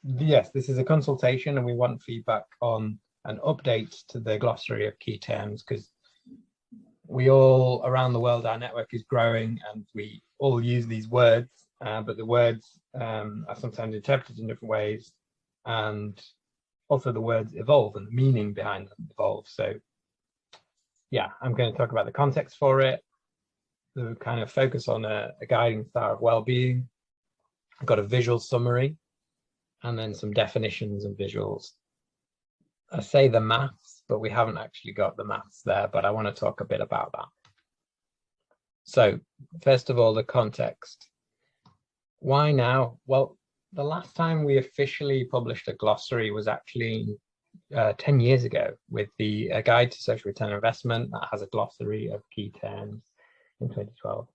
Yes, this is a consultation and we want feedback on an update to the glossary of key terms, because we all around the world, our network is growing and we all use these words, but the words are sometimes interpreted in different ways, and also the words evolve and the meaning behind them evolves. So yeah, I'm going to talk about the context for it, the kind of focus on a guiding star of well-being. I've got a visual summary and then some definitions and visuals. I say the maths, but we haven't actually got the maths there, but I want to talk a bit about that. So first of all, the context. Why now? Well, the last time we officially published a glossary was actually 10 years ago with the Guide to Social Return on Investment that has a glossary of key terms in 2012.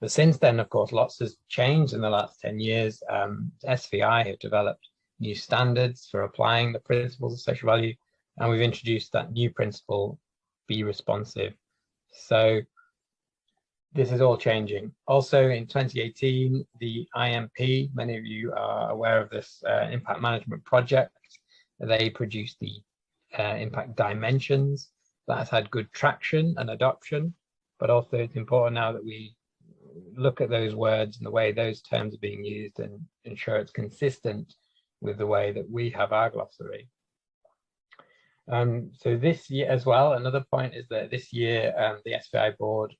But since then, of course, lots has changed in the last 10 years. SVI have developed new standards for applying the principles of social value, and we've introduced that new principle, be responsive. So this is all changing. Also in 2018, the IMP, many of you are aware of this impact management project. They produced the impact dimensions. That has had good traction and adoption, but also it's important now that we look at those words and the way those terms are being used and ensure it's consistent with the way that we have our glossary. So this year as well, another point is that this year the SVI board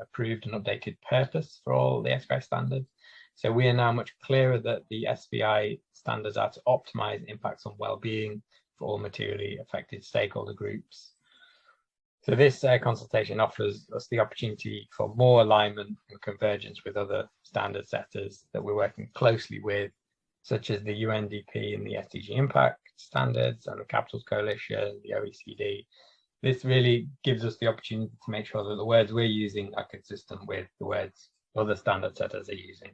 approved an updated purpose for all the SVI standards. So we are now much clearer that the SVI standards are to optimize impacts on well-being for all materially affected stakeholder groups. So this consultation offers us the opportunity for more alignment and convergence with other standard setters that we're working closely with, such as the UNDP and the SDG impact standards and the Capitals Coalition, the OECD. This really gives us the opportunity to make sure that the words we're using are consistent with the words other standard setters are using.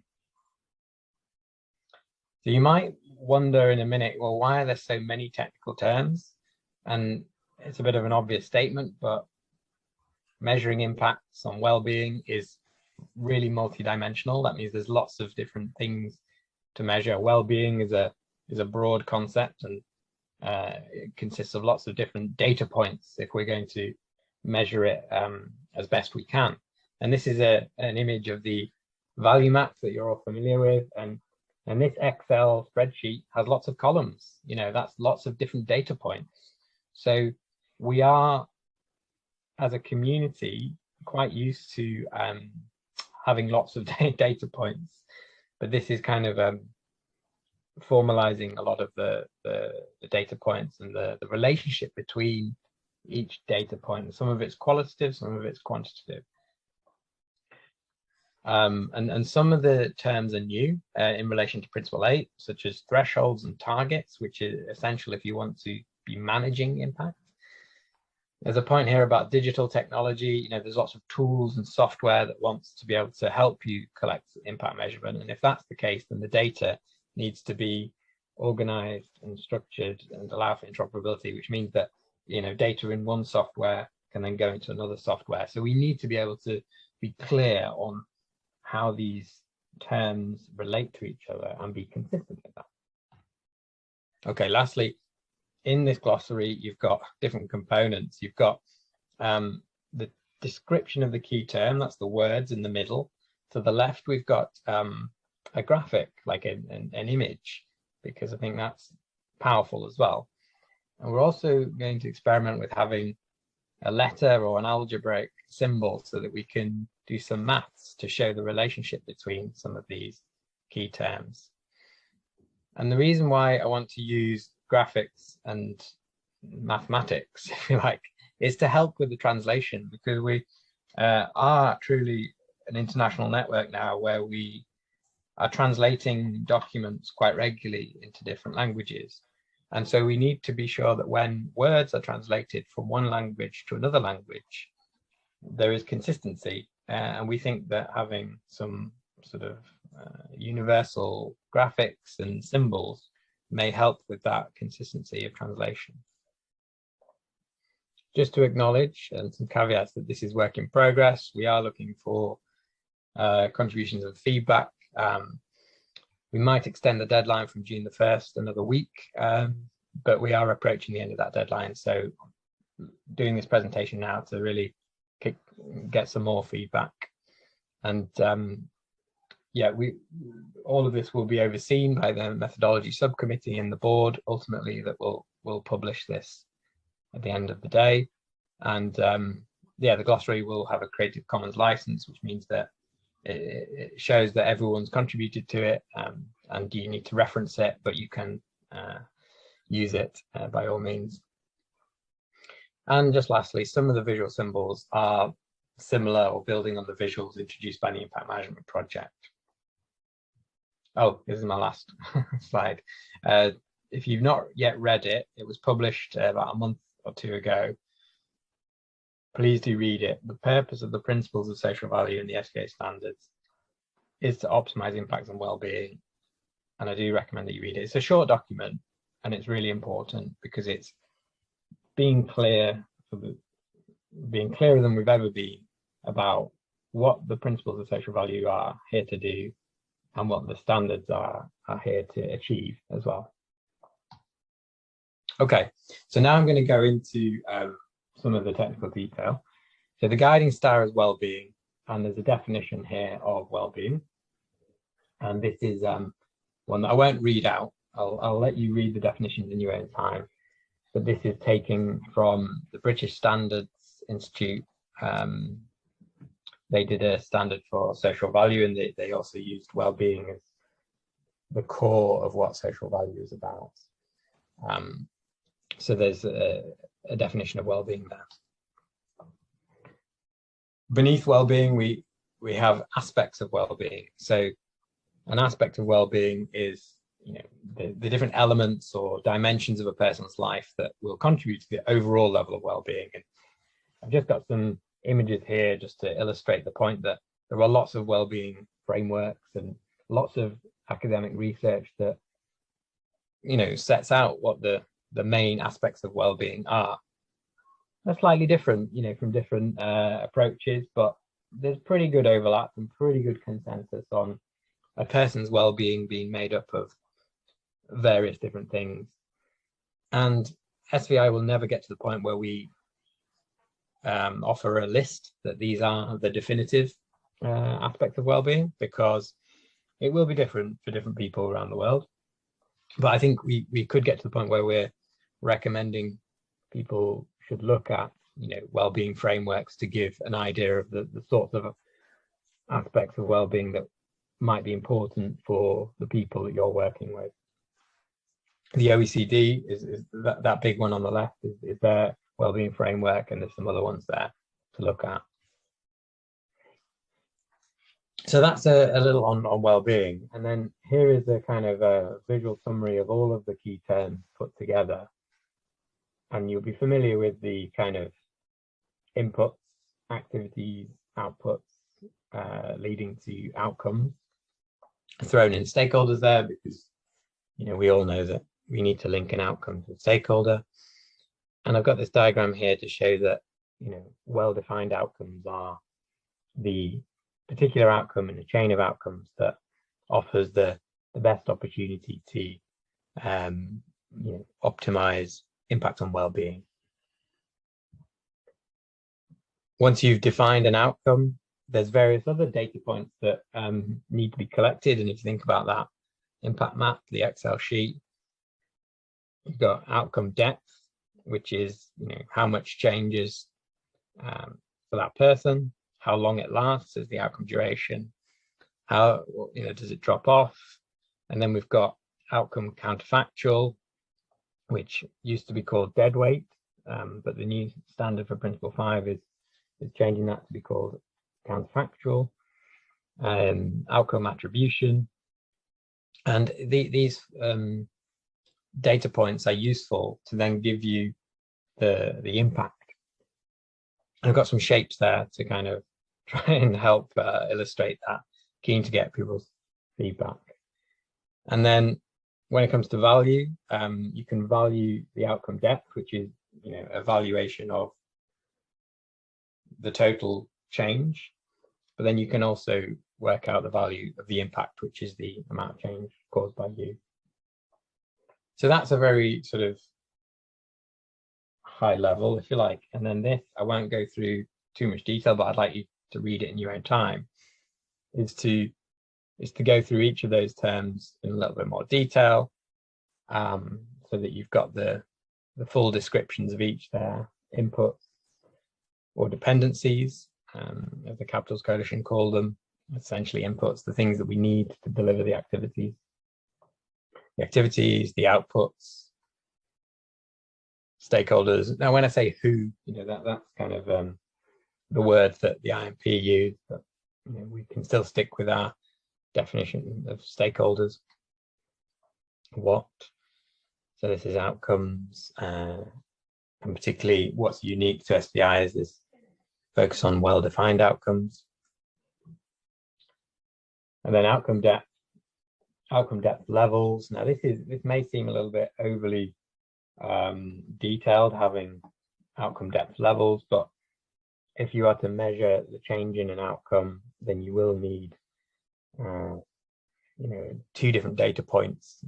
So you might wonder in a minute, well, why are there so many technical terms? And it's a bit of an obvious statement, but measuring impacts on well-being is really multidimensional. That means there's lots of different things to measure. Well-being is a broad concept, and it consists of lots of different data points if we're going to measure it as best we can. And this is an image of the value map that you're all familiar with, and this Excel spreadsheet has lots of columns. You know, that's lots of different data points. So we are, as a community, quite used to having lots of data points, but this is kind of formalizing a lot of the data points and the relationship between each data point. Some of it's qualitative, some of it's quantitative. And some of the terms are new in relation to Principle 8, such as thresholds and targets, which is essential if you want to be managing impact. There's a point here about digital technology. You know, there's lots of tools and software that wants to be able to help you collect impact measurement. And if that's the case, then the data needs to be organized and structured and allow for interoperability, which means that, you know, data in one software can then go into another software. So we need to be able to be clear on how these terms relate to each other and be consistent with that. Okay, lastly, in this glossary, you've got different components. You've got the description of the key term, that's the words in the middle. To the left, we've got a graphic, like an image, because I think that's powerful as well. And we're also going to experiment with having a letter or an algebraic symbol so that we can do some maths to show the relationship between some of these key terms. And the reason why I want to use graphics and mathematics, if you like, is to help with the translation, because we are truly an international network now where we are translating documents quite regularly into different languages. And so we need to be sure that when words are translated from one language to another language, there is consistency. And we think that having some sort of universal graphics and symbols may help with that consistency of translation. Just to acknowledge and some caveats that this is work in progress. We are looking for contributions and feedback. We might extend the deadline from June the 1st another week, but we are approaching the end of that deadline. So doing this presentation now to really get some more feedback. And yeah, all of this will be overseen by the Methodology Subcommittee and the board ultimately that will publish this at the end of the day. And yeah, the glossary will have a Creative Commons license, which means that it shows that everyone's contributed to it, and you need to reference it, but you can use it by all means. And just lastly, some of the visual symbols are similar or building on the visuals introduced by the Impact Management Project. Oh, this is my last slide. If you've not yet read it, it was published about a month or two ago. Please do read it. The purpose of the principles of social value in the SVI standards is to optimize impact and well-being. And I do recommend that you read it. It's a short document and it's really important because it's being clearer than we've ever been about what the principles of social value are here to do and what the standards are here to achieve as well. Okay, so now I'm going to go into some of the technical detail. So the guiding star is well-being, and there's a definition here of well-being. And this is one that I won't read out. I'll let you read the definitions in your own time. But this is taken from the British Standards Institute. They did a standard for social value, and they also used well-being as the core of what social value is about. So there's a definition of well-being there. Beneath well-being, we have aspects of well-being. So an aspect of well-being is, you know, the different elements or dimensions of a person's life that will contribute to the overall level of well-being. And I've just got some images here just to illustrate the point that there are lots of well-being frameworks and lots of academic research that, you know, sets out what the main aspects of well-being are. They're slightly different, you know, from different approaches, but there's pretty good overlap and pretty good consensus on a person's well-being being made up of various different things. And SVI will never get to the point where we offer a list that these are the definitive aspects of well-being, because it will be different for different people around the world. But I think we could get to the point where we're recommending people should look at, you know, well-being frameworks to give an idea of the sorts of aspects of well-being that might be important for the people that you're working with. The OECD is that big one on the left is their well-being framework, and there's some other ones there to look at. So that's a little on well-being. And then here is a kind of a visual summary of all of the key terms put together. And you'll be familiar with the kind of inputs, activities, outputs, leading to outcomes. Thrown in stakeholders there because, you know, we all know that we need to link an outcome to a stakeholder. And I've got this diagram here to show that, you know, well-defined outcomes are the particular outcome in a chain of outcomes that offers the best opportunity to, you know, optimize impact on well-being. Once you've defined an outcome, there's various other data points that need to be collected. And if you think about that impact map, the Excel sheet, you've got outcome depth, which is, you know, how much changes for that person, how long it lasts is the outcome duration, how, you know, does it drop off? And then we've got outcome counterfactual, which used to be called dead weight, but the new standard for Principle 5 is changing that to be called counterfactual. Outcome attribution. And these data points are useful to then give you the impact. And I've got some shapes there to kind of try and help illustrate that. Keen to get people's feedback. And then when it comes to value, you can value the outcome depth, which is, you know, a valuation of the total change. But then you can also work out the value of the impact, which is the amount of change caused by you. So that's a very sort of high level, if you like. And then this, I won't go through too much detail, but I'd like you to read it in your own time, is to go through each of those terms in a little bit more detail, so that you've got the full descriptions of each their inputs or dependencies, as the Capitals Coalition call them, essentially inputs, the things that we need to deliver the activities, the outputs, stakeholders. Now, when I say who, that's kind of the word that the IMP used, but we can still stick with our definition of stakeholders. What? So this is outcomes, and particularly what's unique to SVI is this focus on well-defined outcomes. And then outcome depth levels. Now this may seem a little bit overly detailed, having outcome depth levels, but if you are to measure the change in an outcome, then you will need two different data points,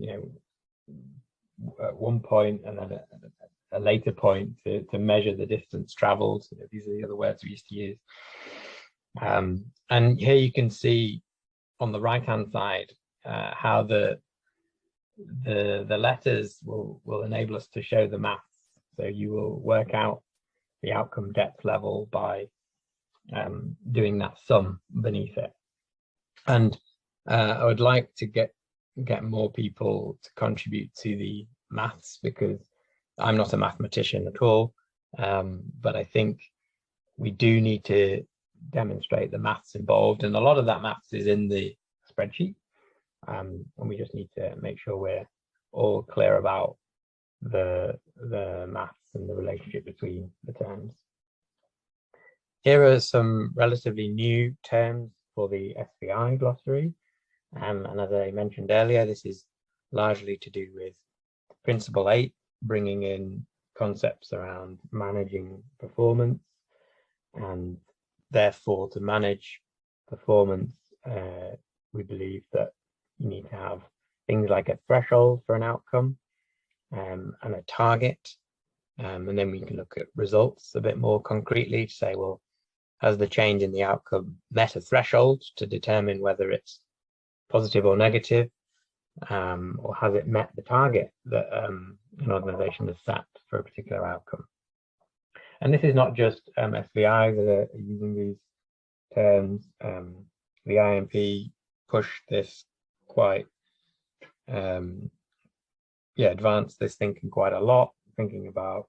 at one point and then a later point to measure the distance traveled. These are the other words we used to use. And here you can see on the right hand side how the letters will enable us to show the maths. So you will work out the outcome depth level by doing that sum beneath it. And I would like to get more people to contribute to the maths, because I'm not a mathematician at all, but I think we do need to demonstrate the maths involved, and a lot of that maths is in the spreadsheet, and we just need to make sure we're all clear about the maths and the relationship between the terms. Here are some relatively new terms for the SVI glossary, and as I mentioned earlier, this is largely to do with Principle 8, bringing in concepts around managing performance, and therefore to manage performance, we believe that you need to have things like a threshold for an outcome, and a target, and then we can look at results a bit more concretely to say, well, has the change in the outcome met a threshold to determine whether it's positive or negative, or has it met the target that an organization has set for a particular outcome? And this is not just SVI that are using these terms. The IMP pushed this quite, advanced this thinking quite a lot, thinking about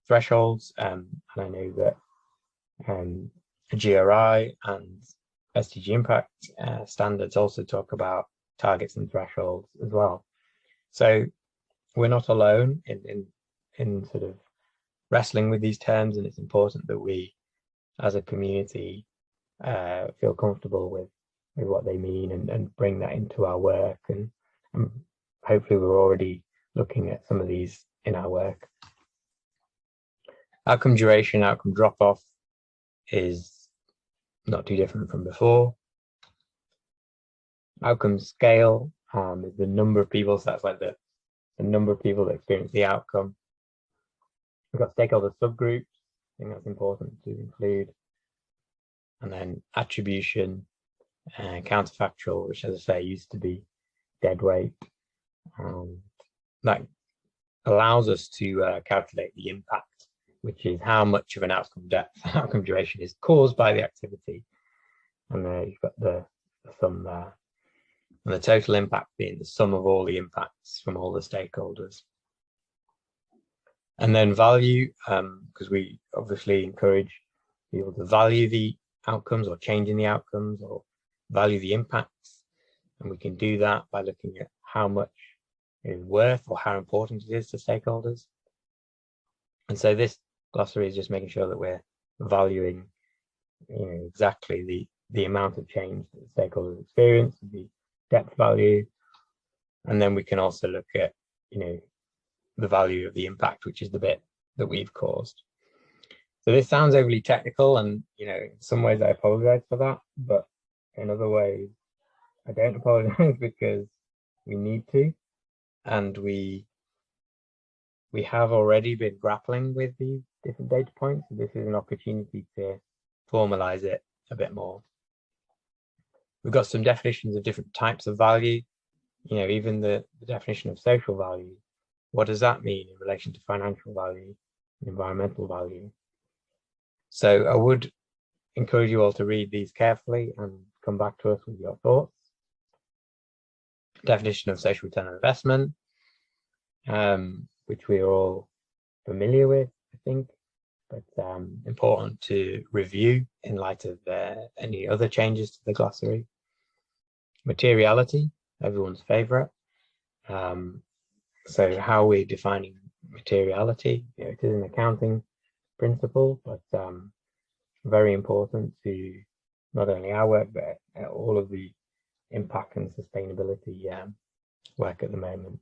thresholds, and I know that GRI and SDG impact standards also talk about targets and thresholds as well. So we're not alone in sort of wrestling with these terms, and it's important that we as a community feel comfortable with what they mean and bring that into our work, and hopefully we're already looking at some of these in our work. Outcome duration, outcome drop-off is not too different from before. Outcome scale is the number of people, so that's like the number of people that experience the outcome. We've got stakeholder subgroups, I think that's important to include. And then attribution and counterfactual, which, as I say, used to be dead weight. That allows us to calculate the impact, which is how much of an outcome depth, outcome duration is caused by the activity. And there you've got the sum there. And the total impact being the sum of all the impacts from all the stakeholders. And then value, because we obviously encourage people to value the outcomes or changing the outcomes or value the impacts. And we can do that by looking at how much it is worth or how important it is to stakeholders. And so this glossary is just making sure that we're valuing exactly the amount of change that the stakeholders experience, the depth value. And then we can also look at the value of the impact, which is the bit that we've caused. So this sounds overly technical, and in some ways I apologize for that, but in other ways, I don't apologize because we need to, and we have already been grappling with these different data points. So this is an opportunity to formalize it a bit more. We've got some definitions of different types of value. You know, even the definition of social value. What does that mean in relation to financial value, environmental value? So I would encourage you all to read these carefully and come back to us with your thoughts. Definition of social return on investment, which we are all familiar with, I think, but important to review in light of any other changes to the glossary. Materiality, everyone's favorite. So how we're defining materiality, you know, it is an accounting principle, but very important to not only our work, but all of the impact and sustainability work at the moment.